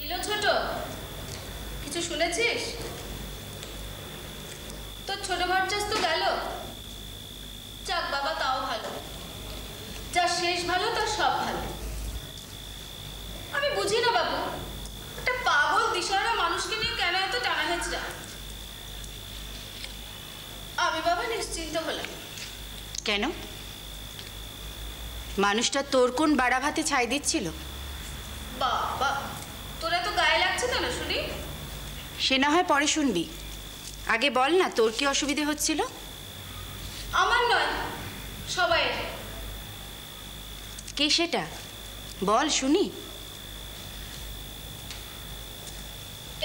Kilo ছোট, কিছু শুনেছিস? তোর ছোট ভারচাস তো গেল। যাক বাবা, তাও ভালো। যার শেষ ভালো তার সব ভালো। আমি বুঝি না বাবু, একটা পাগল দিশাহারা মানুষকে নিয়ে কেন এত টানা হেঁচড়া। আমি বাবা নিশ্চিন্ত হলাম। কেন? মানুষটা তোর কোন বাড়া ভাতে ছাই দিচ্ছিল? বাবা, তোর এত গায়ে লাগছে কেন শুনি? সে না হয় পরে শুনবি, আগে বল না তোর কি অসুবিধে হচ্ছিল? আমার নয়, সবাইয়ের। কে সেটা বল শুনি।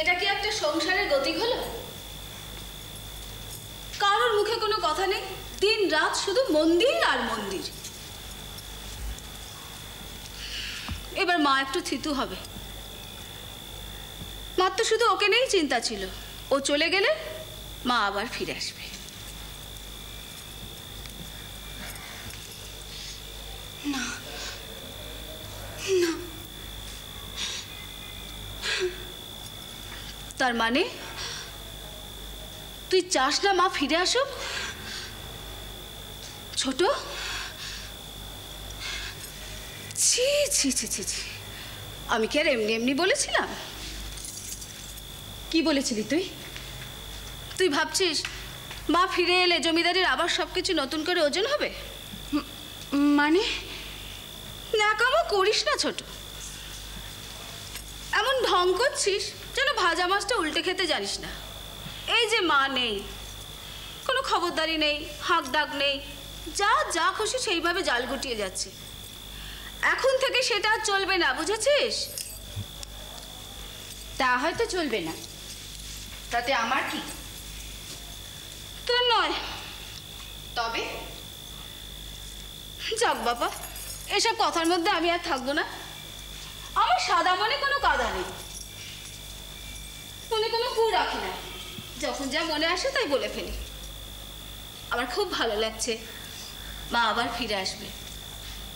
এটা কি একটা সংসারের গতি হলো? কারোর মুখে কোনো কথা নেই, দিন রাত শুধু মন্দির আর মন্দির। এবার মা একটু থিতু হবে। মার তো শুধু ওকে নিয়েই চিন্তা ছিল, ও চলে গেলে মা আবার ফিরে আসবে। না না, তার মানে তুই চাস না মা ফিরে আসুক? ছোট, ছি ছি ছি ছি ছি, আমি কি আর এমনি এমনি বলেছিলাম? কি বলেছিলি তুই? তুই ভাবছিস মা ফিরে এলে জমিদারির আবার সবকিছু নতুন করে ওজন হবে? মানে ন্যাকামো করিস না ছোট। এমন ঢং করছিস যেন ভাজা মাছটা উল্টে খেতে জানিস না। এই যে মা নেই, কোনো খবরদারি নেই, হাঁক ডাক নেই, যা যা খুশি সেইভাবে জাল গুটিয়ে যাচ্ছে। এখন থেকে সেটা আর চলবে না, বুঝেছিস? তা হয়তো চলবে না, তাতে আমার কি? তোর নয়। তবে যাক বাবা, এসব কথার মধ্যে আমি আর থাকবো না। আমার সাদা মনে কোনো কাদা নেই, মনে কোনো কু রাখি না। যখন যা মনে আসে তাই বলে ফেলি। আমার খুব ভালো লাগছে, মা আবার ফিরে আসবে,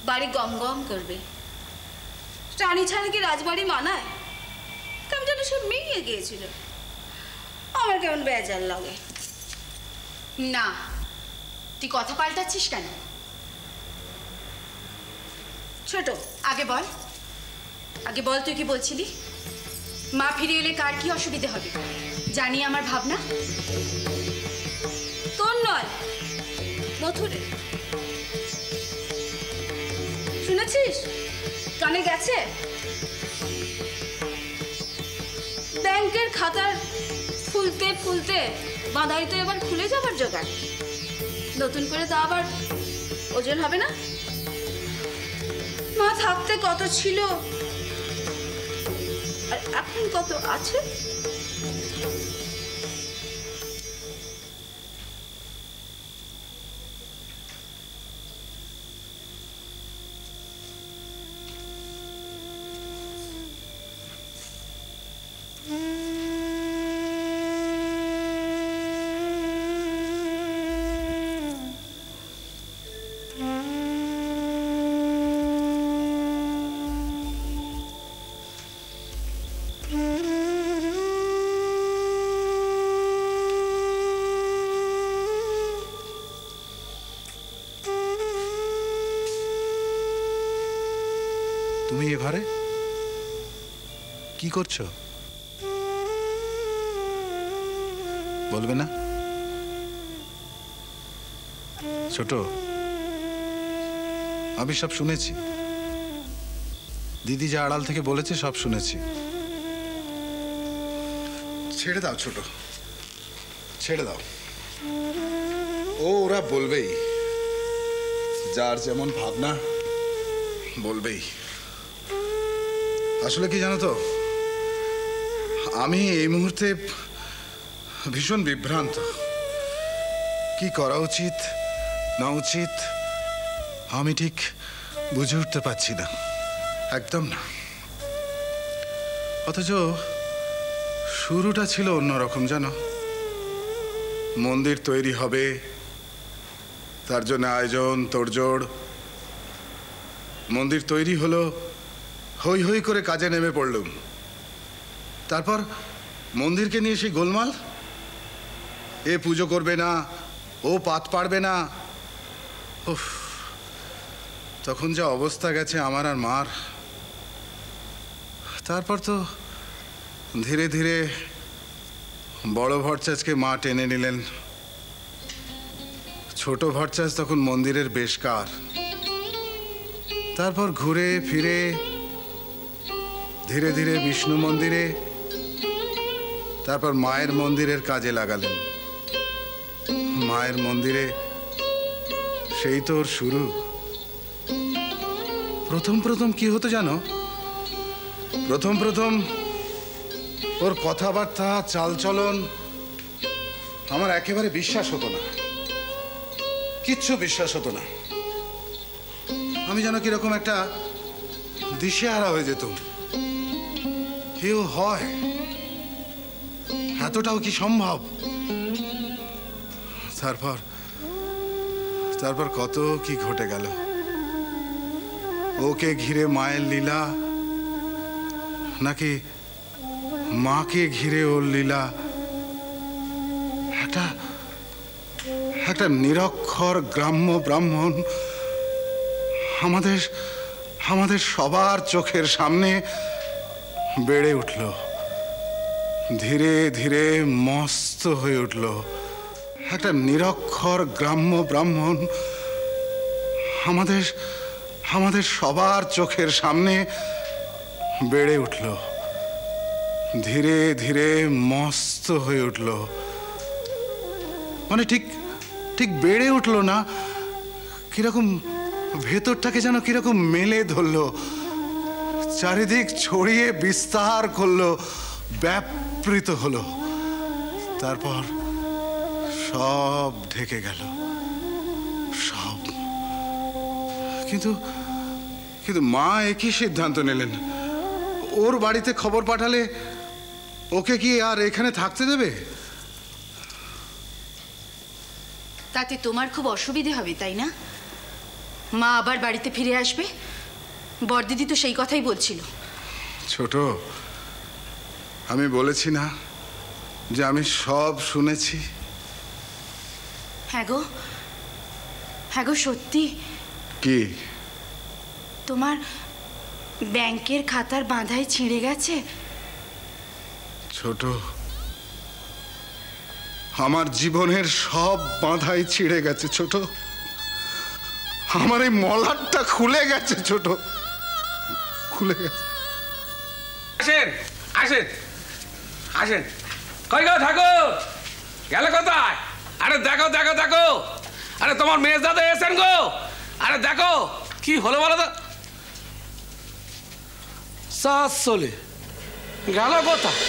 বাড়ি গম গম করবে। রানী ছাড়া কি রাজবাড়ি মানায়? কেমন যেন সব মিলিয়ে গিয়েছিল। আমার কেমন বেজার লাগে। না, তুই কথা পাল্টাচ্ছিস কেন? ছোট, আগে বল, আগে বল তুই কি বলছিলি? মা ফিরে এলে কার কি অসুবিধে হবে জানি আমার ভাবনা। তোর নয়, মথুরে। শুনেছিস কানে গেছে? ব্যাংকের খাতার ফুলতে ফুলতে বাঁধাই তো এবার খুলে যাবার জোগাড়। নতুন করে তো আবার ওজন হবে না। মা থাকতে কত ছিল আর এখন কত আছে। তুমি এ ঘরে কি করছো বলবে না? ছোট, আমি সব শুনেছি। দিদি যা আড়াল থেকে বলেছে সব শুনেছি। ছেড়ে দাও ছোট, ছেড়ে দাও। ওরা বলবেই, যার যেমন ভাবনা বলবেই। আসলে কি জানো তো, আমি এই মুহূর্তে ভীষণ বিভ্রান্ত। কি করা উচিত না উচিত আমি ঠিক বুঝে উঠতে পারছি না, একদম না। অথচ শুরুটা ছিল অন্যরকম জানো। মন্দির তৈরি হবে, তার জন্য আয়োজন তোড়জোড়। মন্দির তৈরি হলো, হই হই করে কাজে নেমে পড়লুম। তারপর মন্দিরকে নিয়ে সেই গোলমাল, এ পুজো করবে না, ও পাত পাড়বে না। উফ, তখন যা অবস্থা গেছে আমার আর মার। তারপর তো ধীরে ধীরে বড় ভরচাজকে মা টেনে নিলেন। ছোট ভরচাজ তখন মন্দিরের বেশকার। তারপর ঘুরে ফিরে ধীরে ধীরে বিষ্ণু মন্দিরে, তারপর মায়ের মন্দিরের কাজে লাগালেন। মায়ের মন্দিরে সেই তো ওর শুরু। প্রথম প্রথম কি হতো জানো? প্রথম প্রথম ওর কথাবার্তা, চালচলন আমার একেবারে বিশ্বাস হতো না, কিচ্ছু বিশ্বাস হতো না। আমি যেন কিরকম একটা দিশেহারা হয়ে যেত। কেউ হয়, এতটাও কি সম্ভব? তারপর তারপর কত কি ঘটে গেল। ওকে ঘিরে মায়ের লীলা, নাকি মাকে ঘিরে ওর লীলা। একটা নিরক্ষর গ্রাম্য ব্রাহ্মণ আমাদের সবার চোখের সামনে বেড়ে উঠল, ধীরে ধীরে মস্ত হয়ে উঠল। একটা নিরক্ষর গ্রাম্য ব্রাহ্মণ আমাদের সবার চোখের সামনে বেড়ে উঠল, ধীরে ধীরে মস্ত হয়ে উঠল। মানে ঠিক বেড়ে উঠল না, কিরকম ভেতরটাকে যেন কিরকম মেলে ধরল, চারিদিক ছড়িয়ে বিস্তার করলো, ব্যাপৃত হলো। তারপর সব ঢেকে গেল, সব। কিন্তু মা একই সিদ্ধান্ত নিলেন। ওর বাড়িতে খবর পাঠালে ওকে কি আর এখানে থাকতে দেবে? তাতে তোমার খুব অসুবিধে হবে, তাই না? মা আবার বাড়িতে ফিরে আসবে, বড়দিদি তো সেই কথাই বলছিল। ছোট, আমি বলেছি না যে আমি সব শুনেছি? হ্যাঁ গো সত্যি। কি? তোমার ব্যাংকের খাতার বাঁধাই ছিঁড়ে গেছে। ছোট, আমার জীবনের সব বাঁধাই ছিঁড়ে গেছে ছোট। আমার এই মলাটটা খুলে গেছে ছোট, খুলে গেছে। আসেন আসেন আসেন। কই গো ঠাকুর, গেলে কোথায়? আরে দেখো দেখো দেখো, আরে তোমার মেয়ে দাদা এসেন গো। আরে দেখো কি হলো বলো তো। সাত চলে গেল কোথায়?